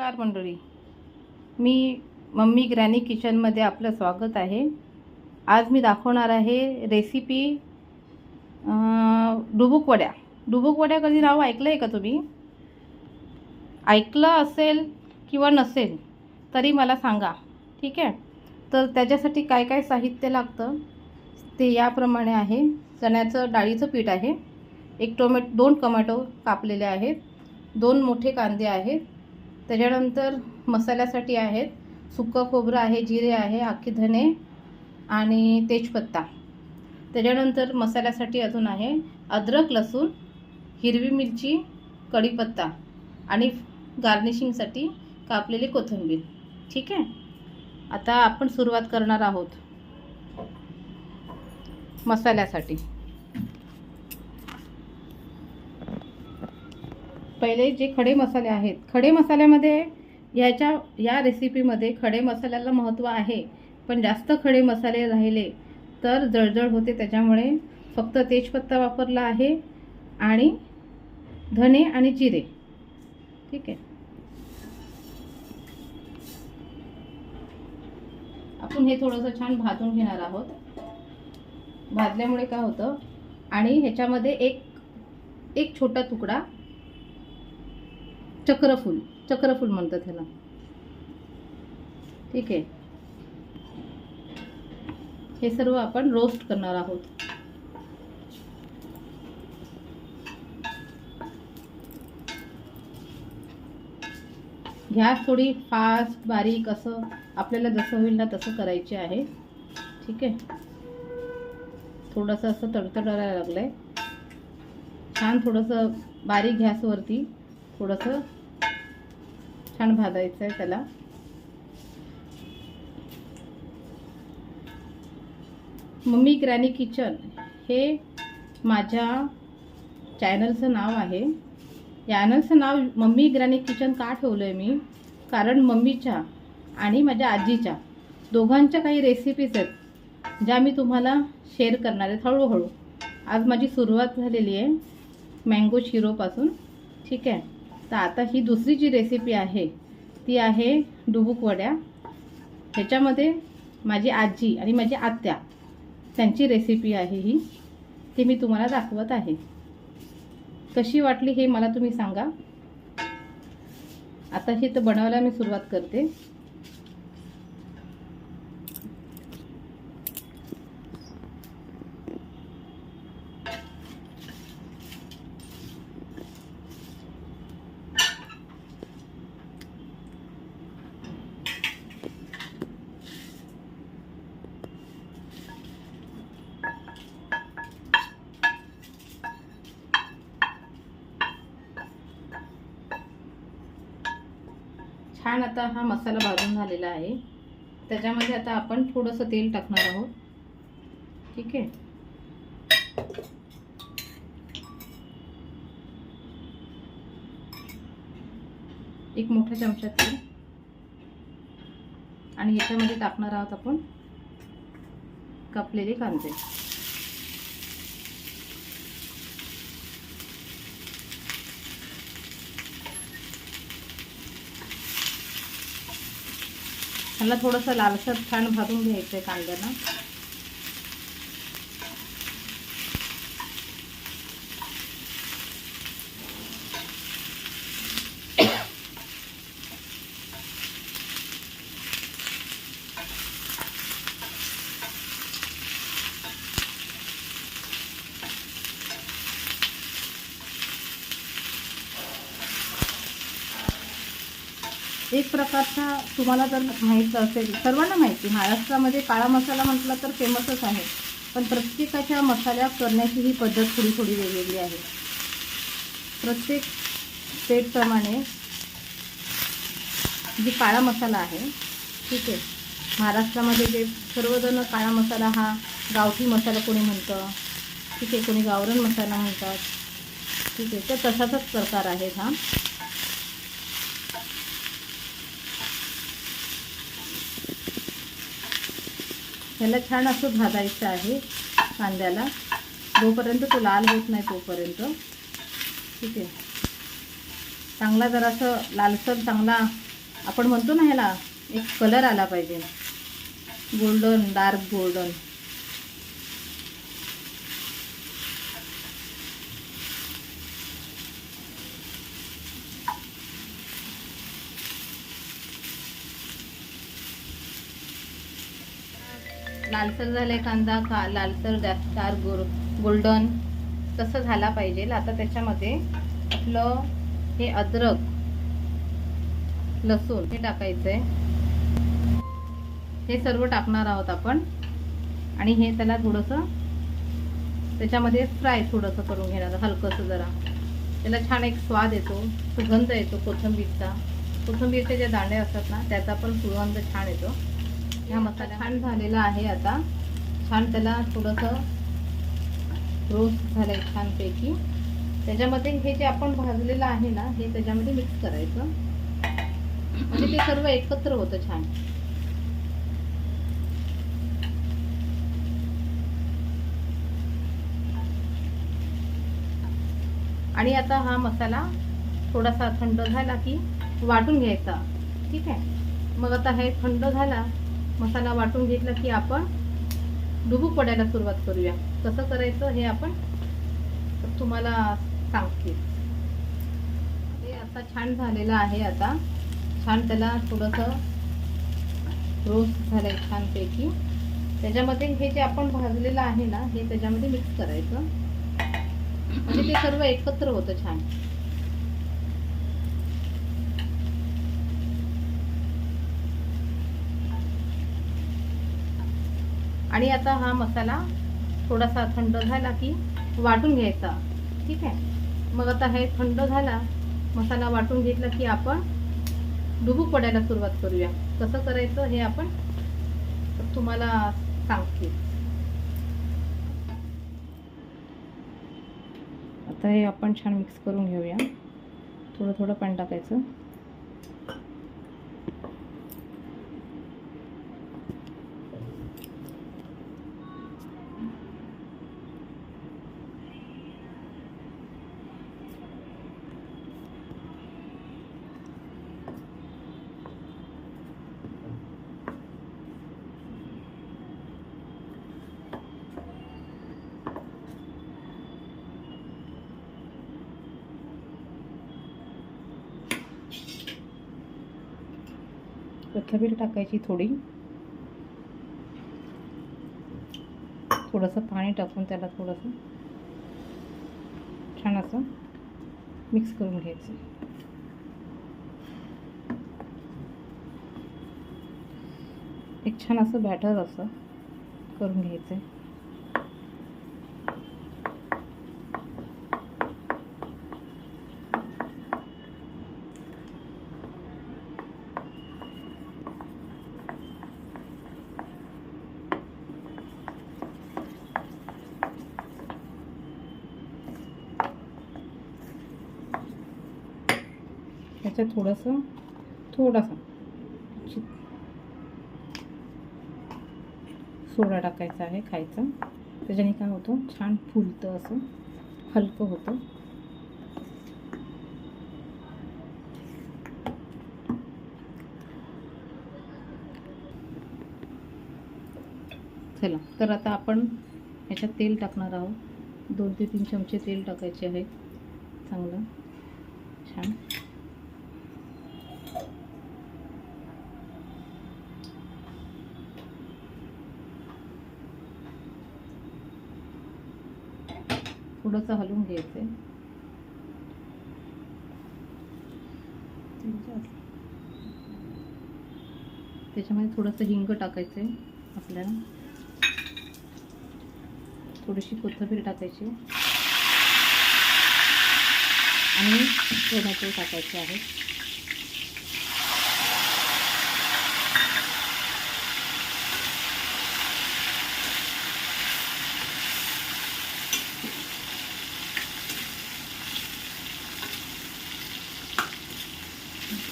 नमस्कार मंडळी, मी mummy granny किचनमध्ये आपलं स्वागत आहे। आज मी दाखवणार आहे रेसिपी डुबुक वड्या। डुबुक वड्या कधी नाव ऐकलं आहे का तुम्ही? ऐकलं असेल किंवा नसेल तरी मला सांगा, ठीक आहे? तर त्याच्यासाठी काय काय साहित्य लागतं ते याप्रमाणे आहे। चण्याचं डाळीचं पीठ आहे, दोन टोमॅटो कापलेले आहेत, 2 मोठे कांदे आहेत, त्याच्यानंतर मसाल्यासाठी आहेत सुक्कं खोबरं आहे, जिरे आहे, अख्खे धने आणि तेजपत्ता। त्याच्यानंतर मसाल्यासाठी अजून आहे अद्रक, लसूण, हिरवी मिरची, कढीपत्ता आणि गार्निशिंगसाठी कापलेली कोथिंबीर, ठीक आहे? आता आपण सुरुवात करणार आहोत मसाल्यासाठी। पहिले जे खडे मसाले आहेत, खडे मसाल्यामध्ये या रेसिपीमध्ये खडे मसाल्याला महत्त्व आहे, पण जास्त खडे मसाले राहिले तर जळजळ होते, त्याच्यामुळे फक्त तेजपत्ता वापरला आहे आणि धने आणि जिरे, ठीक आहे? आपण हे थोडंसं छान भाजून घेणार आहोत। भाजल्यामुळे काय होतं, आणि ह्याच्यामध्ये एक छोटा तुकडा चक्रफूल म्हणतात ह्याला, ठीक आहे? हे सर्व आपण रोस्ट करणार आहोत। गॅस थोडी फास्ट बारीक असं आपल्याला जसं होईल ना तसं करायचे आहे, ठीक आहे? थोडंसं असं तडतडायला लागलंय, छान थोडंसं बारीक गॅसवरती थोडंसं छान भाजायचं आहे त्याला। मम्मी ग्रॅनी किचन हे माझ्या चॅनलचं नाव आहे। चॅनलचं नाव मम्मी ग्रॅनी किचन का ठेवलं आहे मी? कारण मम्मीच्या आणि माझ्या आजीच्या दोघांच्या काही रेसिपीज आहेत ज्या मी तुम्हाला शेअर करणार आहे हळूहळू। आज माझी सुरुवात झालेली आहे मँगो शिरोपासून, ठीक आहे? तर आता ही दुसरी जी रेसिपी आहे ती आहे डुबुक वड्या। ह्याच्यामध्ये माझी आजी आणि माझी आत्या त्यांची रेसिपी आहे ही, ती मी तुम्हाला दाखवत आहे। कशी वाटली हे मला तुम्ही सांगा। आता ही तर बनवायला मी सुरुवात करते। छान आता हा मसाला भाजून झालेला आहे, त्याच्यामध्ये आता आपण थोडंसं तेल टाकणार आहोत, ठीक आहे? एक मोठा चमचा तेल, आणि याच्यामध्ये टाकणार आहोत आपण कापलेले कांदे। ह्याला थोडंसं लालसर छान भाजून घ्यायचं आहे कांद्याला। एक प्रकारचा तुम्हाला जर माहीत असेल, सर्वांना माहिती, महाराष्ट्रामध्ये काळा मसाला म्हटलं तर फेमसच आहे, पण प्रत्येकाच्या मसाल्या करण्याची ही पद्धत थोडी थोडी वेगवेगळी आहे। प्रत्येक स्टेटप्रमाणे जी काळा मसाला आहे, ठीक आहे? महाराष्ट्रामध्ये जे सर्वजण काळा मसाला हा गावठी मसाला कोणी म्हणतं, ठीक आहे? कोणी गावरान मसाला म्हणतात, ठीक आहे? तर तसाच प्रकार आहे हा। ह्याला छान असं भाजायचं आहे कांद्याला, जोपर्यंत तो लाल होत नाही तोपर्यंत, ठीक आहे? चांगला जरासं लालसर चांगला आपण म्हणतो ना ह्याला एक कलर आला पाहिजे, गोल्डन, डार्क गोल्डन. लालसर झालाय कांदा, लालसर जास्त डार्क गोल्डन तसं झाला पाहिजे. आता त्याच्यामध्ये आपलं हे अद्रक, लसूण हे टाकायचंय. हे सर्व टाकणार आहोत आपण आणि हे त्याला थोडंसं त्याच्यामध्ये फ्राय थोडंसं करून घेणार, हलकंसं जरा. त्याला छान एक स्वाद येतो, सुगंध येतो कोथिंबीरचा. कोथिंबीरचे जे दाणे असतात ना त्याचा पण सुगंध छान येतो. हा मसाला छान झालेला आहे. आता छान त्याला थोडंसं रोस्ट झालंय छानपैकी. त्याच्यामध्ये हे जे आपण भाजलेलं आहे ना हे त्याच्यामध्ये मिक्स करायचं, म्हणजे ते सर्व एकत्र होतं छान. आणि आता हा मसाला थोडासा थंड झाला की वाटून घ्यायचा. ठीक आहे. मग आता हे थंड झाला, मसाला वाटून घेतला की आपण डुबुक पडायला सुरुवात करूया. कसं करायचं हे आपण तुम्हाला सांगते. हे आता छान झालेलं आहे. आता छान त्याला थोडंसं रोस्ट झालंय छानपैकी. त्याच्यामध्ये हे जे आपण भाजलेलं आहे ना हे त्याच्यामध्ये मिक्स करायचं, म्हणजे ते सर्व एकत्र होतं छान. आणि आता हा मसाला थोडासा थंड झाला की वाटून घ्यायचा. ठीक आहे. मग आता हे थंड झाला, मसाला वाटून घेतला की आपण डुबुक पडायला सुरुवात करूया. कसं करायचं हे आपण तुम्हाला सांगते. आता हे आपण छान मिक्स करून घेऊया. थोडं थोडं पाणी टाकायचं. कोथिंबीर टाकायची थोडी, थोडंसं पाणी टाकून त्याला थोडंसं छान असं मिक्स करून घ्यायचं. एक छान असं बॅटर असं करून घ्यायचं. त्याच्यात थोडासा सोडा टाकायचा आहे खायचा. त्याच्याने काय होतं छान फुलतं, असं हलकं होतं. चला तर आता आपण याच्यात तेल टाकणार आहोत. 2 ते 3 चमचे तेल टाकायचे आहे. चांगलं छान थोडंसं हलवून घ्यायचं. त्याच्यामध्ये थोडंसं हिंग टाकायचं आहे आपल्याला, थोडीशी कोथिंबीर टाकायची आणि टोमॅटो टाकायचे आहे.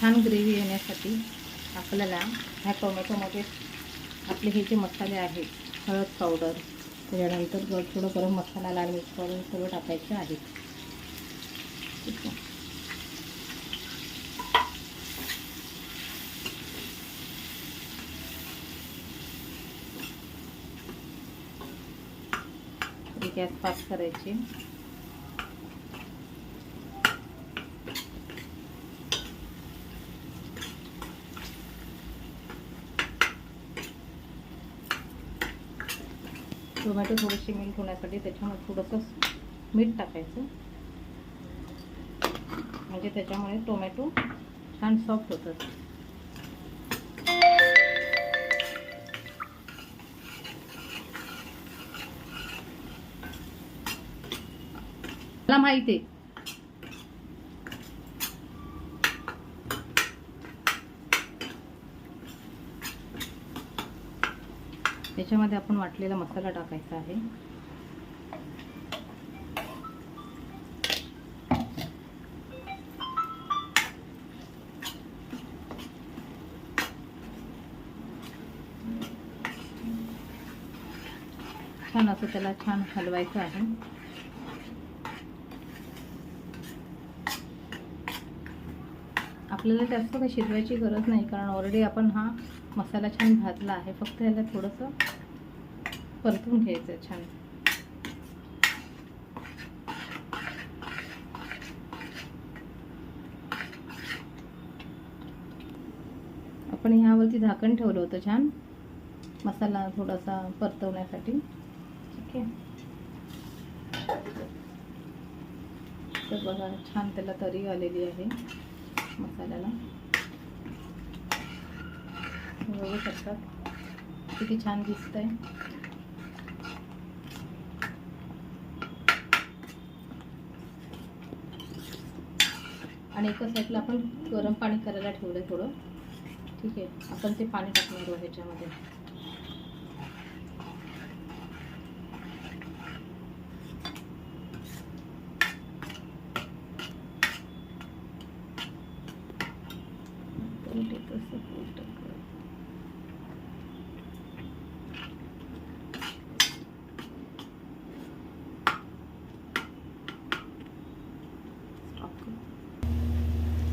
छान ग्रेव्ही येण्यासाठी आपल्याला ह्या टोमॅटोमध्ये आपले हे जे मसाले आहेत, हळद पावडर, त्याच्यानंतर थोडं गरम मसाला, लाल मिरची पावडर सर्व टाकायचे आहे. ठीक आहे. गॅस फास्ट करायची. टोमॅटो थोडेसे मीठ होण्यासाठी त्याच्यामध्ये थोडंसं मीठ टाकायचं, म्हणजे त्याच्यामुळे टोमॅटो छान सॉफ्ट होतात. मला माहिती आहे. त्याच्यामध्ये आपण वाटलेला मसाला टाकायचा आहे. छान असं त्याला छान हलवायचं आहे. आपल्याला जास्त काही शिजवायची गरज नाही, कारण ऑलरेडी आपण हा मसाला छान भाजला आहे. फक्त याला थोडंसं परतून घ्यायचं छान. आपण ह्यावरती झाकण ठेवलं होतं छान मसाला थोडासा परतवण्यासाठी. ठीक आहे, तर बघा छान त्याला तरी आलेली आहे मसाल्याला. बघू शकतात किती छान दिसतंय. आणि एका साईडला आपण गरम पाणी करायला ठेवलं थोडं. ठीक आहे, आपण ते पाणी टाकणार आहोत ह्याच्यामध्ये.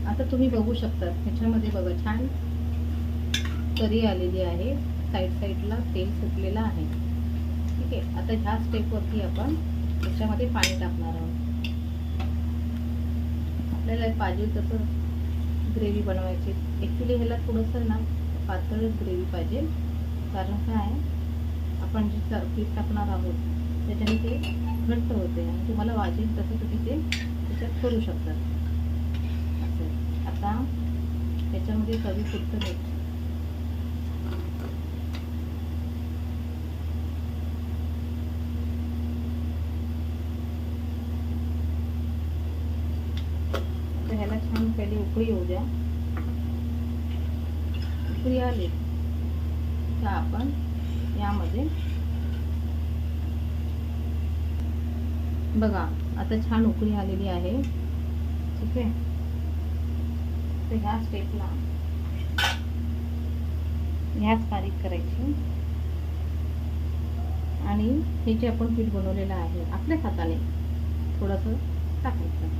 आता तुम्ही बघू शकता ह्याच्यामध्ये बघा छान तरी आलेली आहे. साईडला तेल सुटलेलं आहे. ठीक आहे, आता ह्या स्टेपवरती आपण त्याच्यामध्ये पाणी टाकणार आहोत. आपल्याला पाहिजे तसं ग्रेव्ही बनवायची. ॲक्च्युली ह्याला थोडंसं ना पातळच ग्रेव्ही पाहिजे, कारण काय आहे आपण जे पीठ टाकणार आहोत त्याच्याने ते घट्ट होते आणि तुम्हाला वाजेल तसं तुम्ही ते त्याच्यात करू शकता. आता त्याच्यामध्ये चवीपुरतं मीठ. तर ह्याला छान पहिले उकळी येऊ द्या. उकळी आली तर आपण यामध्ये बघा आता छान उकळी आलेली आहे. ठीक आहे, तर ह्या स्टेपला ह्याच बारीक करायची आणि हे जे आपण पीठ बनवलेलं आहे आपल्या हाताने थोडंसं टाकायचं.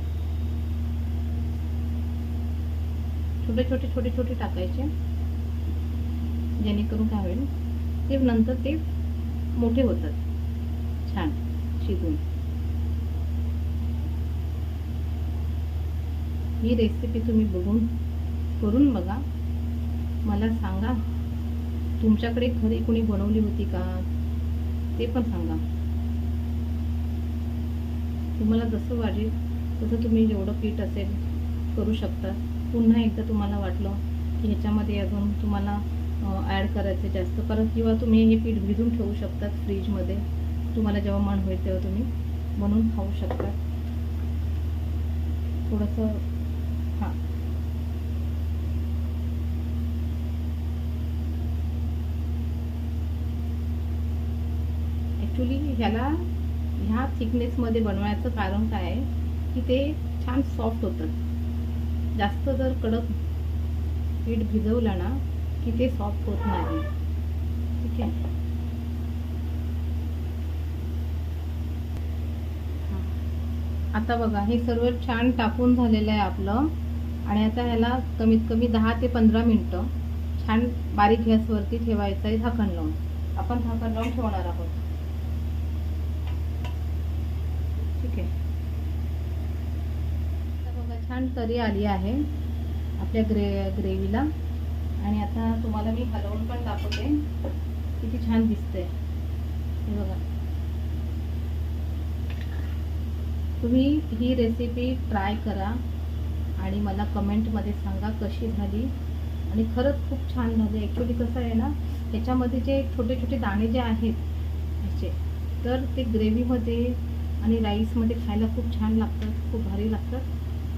छोटे छोटे टाकायचे, जेणेकरून काय होईल ते नंतर ते मोठे होतात छान शिजून. ही रेसिपी तुम्ही करून बघा. मला सांगा तुमच्याकडे घरी कोणी बनवली होती का ते पण सांगा. तुम्हाला जसं वाटेल तसं तुम्ही जेवढं पीठ असेल करू शकता. पुन्हा एकदा तुम्हाला वाटलं की ह्याच्यामध्ये अजून तुम्हाला ॲड करायचं जास्त परत, किंवा तुम्ही हे पीठ भिजून ठेवू शकतात फ्रीजमध्ये. तुम्हाला जेव्हा मन होईल तेव्हा तुम्ही बनवून खाऊ शकता. थोडंसं हां ॲक्च्युली ह्या थिकनेसमध्ये बनवायचं कारण काय आहे की ते छान सॉफ्ट होतं. जास्त जर कडक पीठ भिजवलं ना की ते सॉफ्ट होत नाही. ठीक आहे, आता बघा हे सर्व छान टाकून झालेलं आहे आपलं. आणि आता ह्याला कमीत कमी 10 ते 15 मिनटं छान बारीक गॅसवरती ठेवायचं आहे झाकण लावून. आपण झाकण लावून ठेवणार आहोत. ठीक आहे. आता बघा छान तरी आली आहे आपल्या ग्रेव्हीला. आणि आता तुम्हाला मी हलवून पण दाखवते किती छान दिसते. हे बघा, तुम्ही ही रेसिपी ट्राय करा आणि मला कमेंटमध्ये सांगा कशी झाली. आणि खरंच खूप छान झाली. ॲक्च्युली कसं आहे ना, ह्याच्यामध्ये जे छोटे छोटे दाणे जे आहेत ह्याचे, तर ते ग्रेव्हीमध्ये आणि राईसमध्ये खायला खूप छान लागतात, खूप भारी लागतात.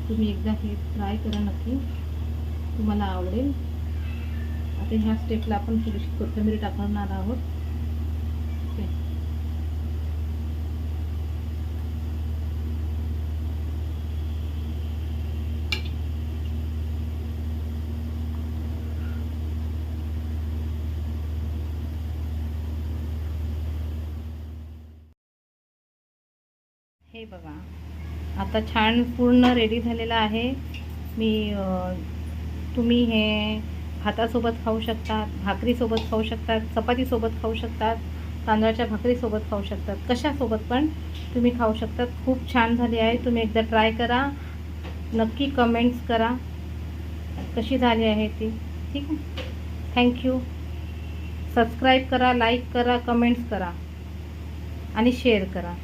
तुम्ही एकदा हे ट्राय करा नक्की, तुम्हाला आवडेल. आता ह्या स्टेपला आपण थोडीशी कोथिंबीर टाकणार आहोत. ओके, हे बघा आता छान पूर्ण रेडी झालेलं आहे. तुम्ही हे भातासोबत खाऊ शकतात, भाकरीसोबत खाऊ शकतात, चपातीसोबत खाऊ शकतात, तांदळाच्या भाकरीसोबत खाऊ शकतात, कशासोबत पण तुम्ही खाऊ शकतात. खूप छान झाली आहे. तुम्ही एकदा ट्राय करा, नक्की कमेंट्स करा कशी झाली आहे ती. ठीक आहे, थँक्यू. सबस्क्राईब करा, लाईक करा, कमेंट्स करा आणि शेअर करा.